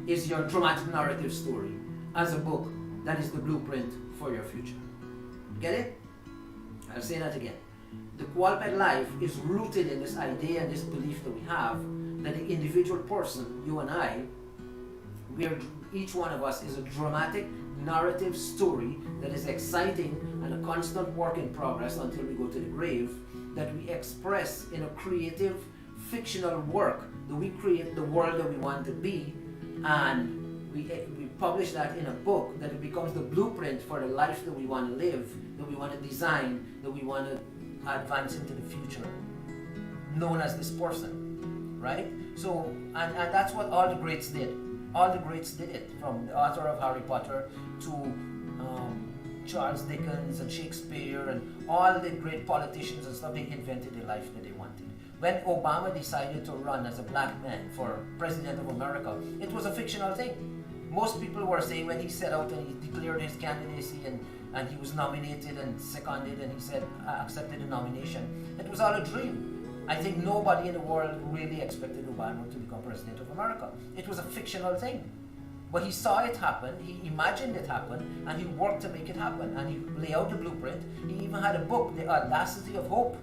is your dramatic narrative story as a book that is the blueprint for your future. Get it? I'll say that again. The qualified life is rooted in this idea and this belief that we have that the individual person, you and I, each one of us is a dramatic narrative story that is exciting and a constant work in progress until we go to the grave, that we express in a creative, fictional work, that we create the world that we want to be, and we publish that in a book, that it becomes the blueprint for the life that we want to live, that we want to design, that we want to advance into the future, known as this person, right? So, and that's what all the greats did. All the greats did it, from the author of Harry Potter to Charles Dickens and Shakespeare and all the great politicians and stuff. They invented the life that they wanted. When Obama decided to run as a black man for president of America, it was a fictional thing. Most people were saying, when he set out and he declared his candidacy and he was nominated and seconded, and he said, I accepted the nomination, it was all a dream. I think nobody in the world really expected Obama to become president of America. It was a fictional thing. But he saw it happen, he imagined it happen, and he worked to make it happen. And he laid out the blueprint. He even had a book, The Audacity of Hope,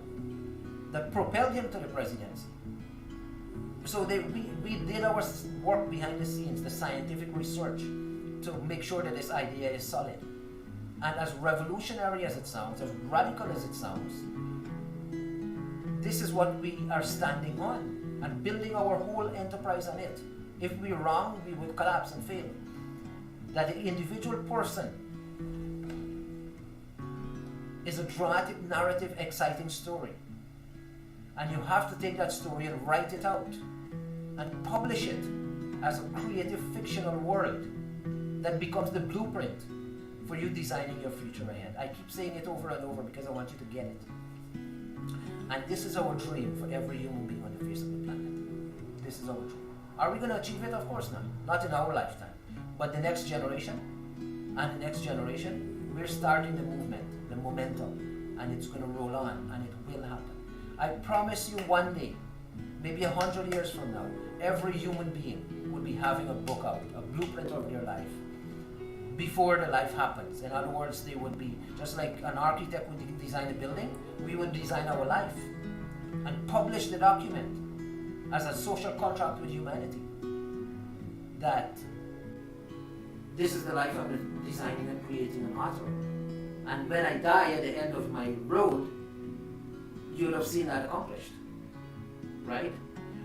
that propelled him to the presidency. So we did our work behind the scenes, the scientific research, to make sure that this idea is solid. And as revolutionary as it sounds, as radical as it sounds, this is what we are standing on and building our whole enterprise on it. If we're wrong, we will collapse and fail. That the individual person is a dramatic, narrative, exciting story. And you have to take that story and write it out and publish it as a creative fictional world that becomes the blueprint for you designing your future ahead. I keep saying it over and over because I want you to get it. And this is our dream for every human being on the face of the planet. This is our dream. Are we going to achieve it? Of course not. Not in our lifetime. But the next generation and the next generation, we're starting the movement, the momentum, and it's going to roll on, and it will happen. I promise you one day, maybe 100 years from now, every human being will be having a book out, a blueprint of their life, before the life happens. In other words, they would be, just like an architect would design a building, we would design our life and publish the document as a social contract with humanity. That this is the life I'm designing and creating and authoring. And when I die at the end of my road, you'll have seen that accomplished. Right?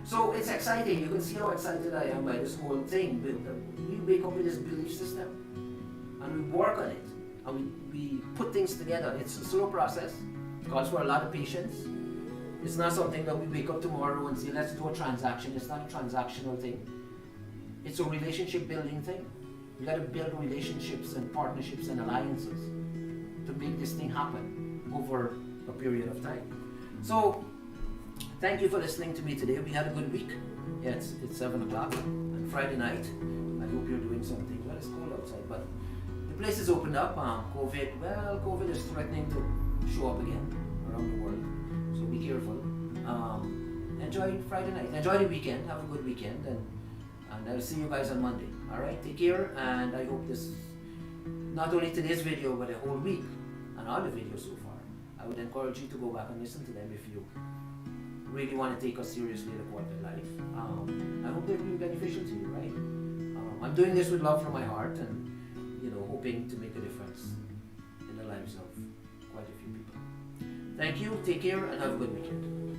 So it's exciting. You can see how excited I am by this whole thing. We wake up with this belief system and we work on it. And we put things together. It's a slow process. It calls for a lot of patience. It's not something that we wake up tomorrow and say, let's do a transaction. It's not a transactional thing. It's a relationship building thing. You got to build relationships and partnerships and alliances to make this thing happen over a period of time. So, thank you for listening to me today. We had a good week. Yeah, it's 7 o'clock on Friday night. I hope you're doing something. Well, it's cold outside, but the place is opened up. COVID is threatening to show up again around the world. So be careful. Enjoy Friday night. Enjoy the weekend. Have a good weekend. And I'll see you guys on Monday. Alright, take care. And I hope this, not only today's video, but the whole week and all the videos so far, I would encourage you to go back and listen to them if you really want to take us seriously the quality life. I hope they're being beneficial to you, right? I'm doing this with love from my heart and, hoping to make a difference in the lives of quite a few people. Thank you, take care, and have a good weekend.